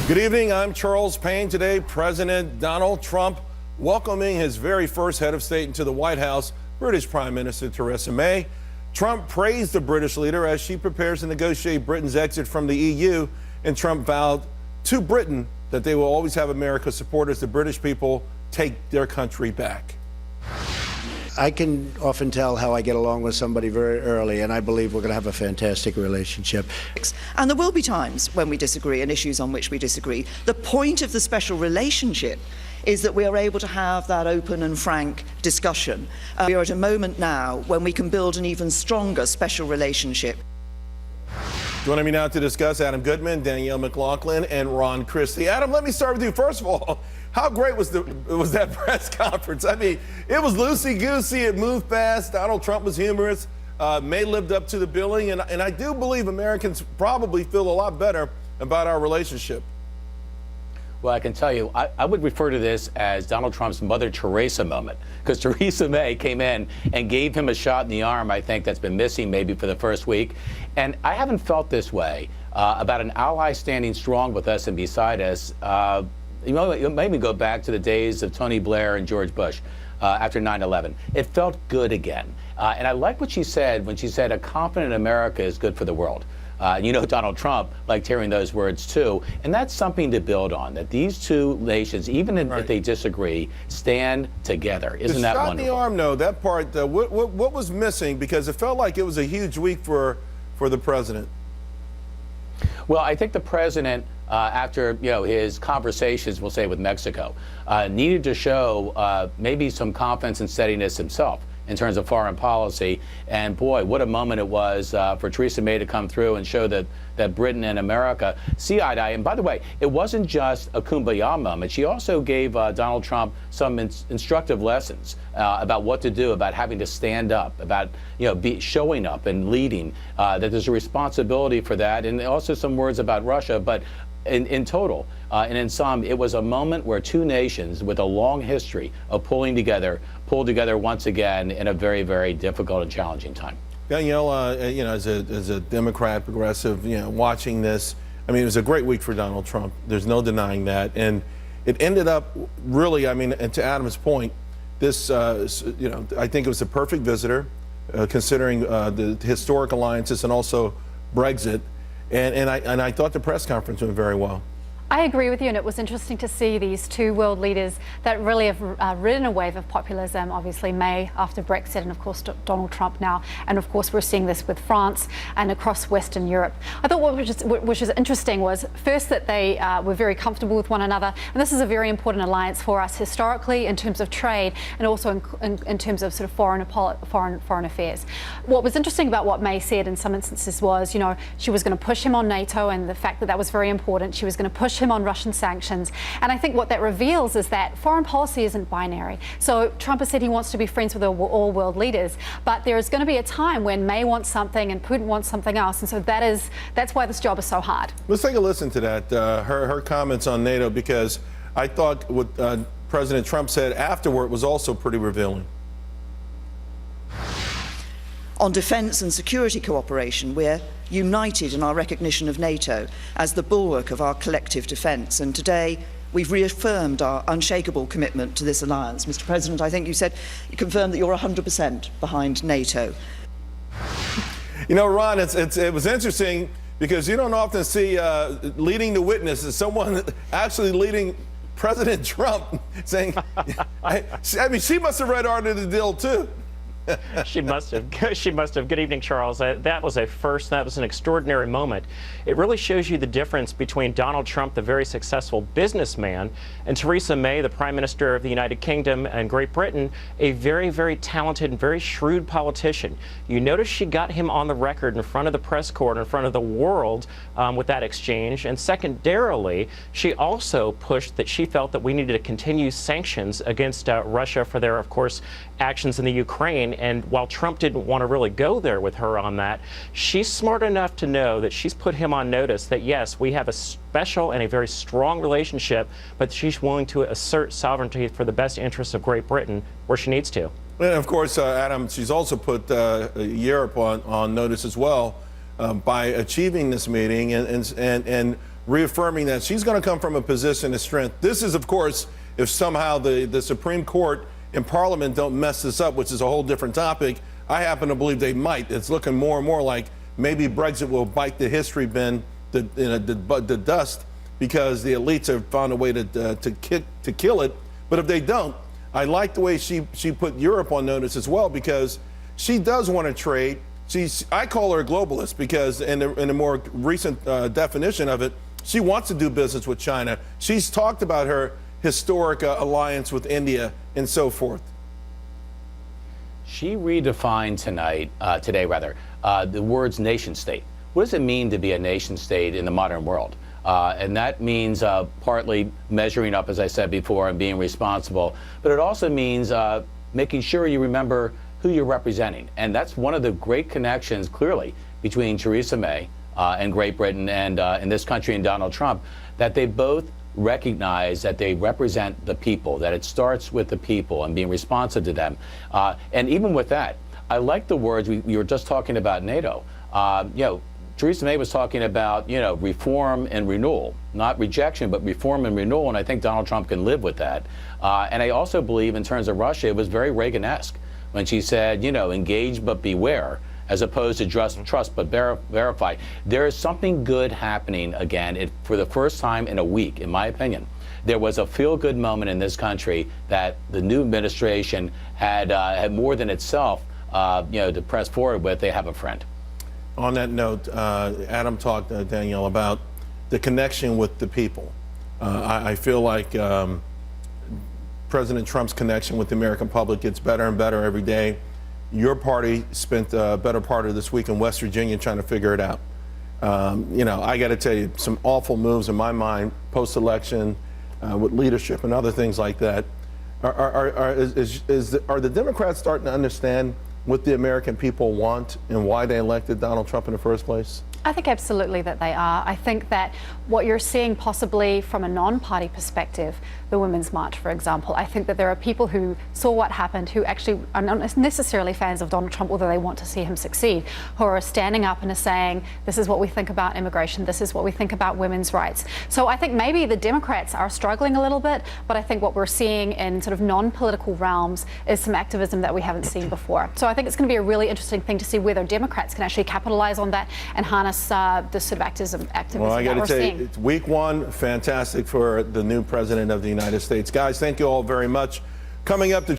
Good evening, I'm Charles Payne. Today, President Donald Trump welcoming his very first head of state into the White House, British Prime Minister Theresa May. Trump praised the British leader as she prepares to negotiate Britain's exit from the EU, and Trump vowed to Britain that they will always have America's support as the British people take their country back. I can often tell how I get along with somebody very early, and I believe we're going to have a fantastic relationship. And there will be times when we disagree and issues on which we disagree. The point of the special relationship is that we are able to have that open and frank discussion. We are at a moment now when we can build an even stronger special relationship. Joining me now to discuss, Adam Goodman, Danielle McLaughlin, and Ron Christie. Adam, let me start with you. First of all, how great was that press conference? I mean, it was loosey-goosey. It moved fast. Donald Trump was humorous. May lived up to the billing. And I do believe Americans probably feel a lot better about our relationship. Well, I can tell you, I would refer to this as Donald Trump's Mother Teresa moment, because Theresa May came in and gave him a shot in the arm, I think, that's been missing maybe for the first week. And I haven't felt this way about an ally standing strong with us and beside us. You know, it made me go back to the days of Tony Blair and George Bush after 9/11. It felt good again. And I like what she said when she said a confident America is good for the world. You know, Donald Trump liked hearing those words, too. And that's something to build on, that these two nations, even if they disagree, stand together. Isn't that wonderful? The shot in the arm, though, that part, what was missing? Because it felt like it was a huge week for the president. Well, I think the president, after his conversations, we'll say, with Mexico, needed to show maybe some confidence and steadiness himself in terms of foreign policy. And boy, what a moment it was for Theresa May to come through and show that Britain and America see eye to eye. And by the way, it wasn't just a kumbaya moment. She also gave Donald Trump some instructive lessons about what to do, about having to stand up, about showing up and leading, that there's a responsibility for that, and also some words about Russia. But in total, and in sum, it was a moment where two nations with a long history of pulled together once again in a very, very difficult and challenging time. Danielle, as a Democrat, progressive, watching this, I mean, it was a great week for Donald Trump. There's no denying that. And it ended up really, I mean, and to Adam's point, this, I think it was the perfect visitor, considering the historic alliances and also Brexit. And I thought the press conference went very well. I agree with you, and it was interesting to see these two world leaders that really have ridden a wave of populism. Obviously, May after Brexit, and of course Donald Trump now, and of course we're seeing this with France and across Western Europe. I thought what was interesting was first that they were very comfortable with one another, and this is a very important alliance for us historically in terms of trade and also in terms of sort of foreign affairs. What was interesting about what May said in some instances was, she was going to push him on NATO and the fact that that was very important. She was going to push him on Russian sanctions. And I think what that reveals is that foreign policy isn't binary. So Trump has said he wants to be friends with all world leaders, but there is going to be a time when May wants something and Putin wants something else. And so that's why this job is so hard. Let's take a listen to that, her comments on NATO, because I thought what President Trump said afterward was also pretty revealing. On defence and security cooperation, we're united in our recognition of NATO as the bulwark of our collective defence. And today, we've reaffirmed our unshakable commitment to this alliance. Mr. President, I think you confirmed that you're 100% behind NATO. Ron, it was interesting because you don't often see leading the witness as someone actually leading President Trump saying, I mean, she must have read Art of the Deal, too. She must have. She must have. Good evening, Charles. That was a first. That was an extraordinary moment. It really shows you the difference between Donald Trump, the very successful businessman, and Theresa May, the Prime Minister of the United Kingdom and Great Britain, a very, very talented and very shrewd politician. You notice she got him on the record in front of the press corps, in front of the world with that exchange. And secondarily, she also pushed that she felt that we needed to continue sanctions against Russia for their, of course, actions in the Ukraine. And while Trump didn't want to really go there with her on that, she's smart enough to know that she's put him on notice that, yes, we have a special and a very strong relationship, but she's willing to assert sovereignty for the best interests of Great Britain where she needs to. And of course, Adam, she's also put Europe on notice as well by achieving this meeting and reaffirming that she's going to come from a position of strength. This is, of course, if somehow the Supreme Court and Parliament don't mess this up, which is a whole different topic. I happen to believe they might. It's looking more and more like maybe Brexit will bite the history bin, the dust, because the elites have found a way to kill it. But if they don't, I like the way she put Europe on notice as well, because she does want to trade. I call her a globalist because in a more recent definition of it, she wants to do business with China. She's talked about her historic alliance with India and so forth. She redefined today, the words nation state. What does it mean to be a nation state in the modern world? And that means partly measuring up, as I said before, and being responsible. But it also means making sure you remember who you're representing. And that's one of the great connections, clearly, between Theresa May and Great Britain and in this country and Donald Trump, that they both recognize that they represent the people, that it starts with the people and being responsive to them. And even with that, I like the words, we were just talking about NATO. Theresa May was talking about, reform and renewal, not rejection, but reform and renewal. And I think Donald Trump can live with that. And I also believe in terms of Russia, it was very Reagan-esque when she said, engage but beware, as opposed to just trust but verify. There is something good happening again. For the first time in a week, in my opinion, there was a feel-good moment in this country that the new administration had more than itself, to press forward with. They have a friend. On that note, Adam talked, Danielle, about the connection with the people. I feel like President Trump's connection with the American public gets better and better every day. Your party spent a better part of this week in West Virginia trying to figure it out. I got to tell you, some awful moves in my mind post-election with leadership and other things like that. Are the Democrats starting to understand what the American people want and why they elected Donald Trump in the first place? I think absolutely that they are. I think that what you're seeing possibly from a non-party perspective, the Women's March, for example, I think that there are people who saw what happened who actually are not necessarily fans of Donald Trump, although they want to see him succeed, who are standing up and are saying, this is what we think about immigration, this is what we think about women's rights. So I think maybe the Democrats are struggling a little bit, but I think what we're seeing in sort of non-political realms is some activism that we haven't seen before. So I think it's going to be a really interesting thing to see whether Democrats can actually capitalize on that and harness this sort of activism well, I got to tell you, seeing. it's week one, fantastic for the new president of the United States. Guys, thank you all very much. Coming up to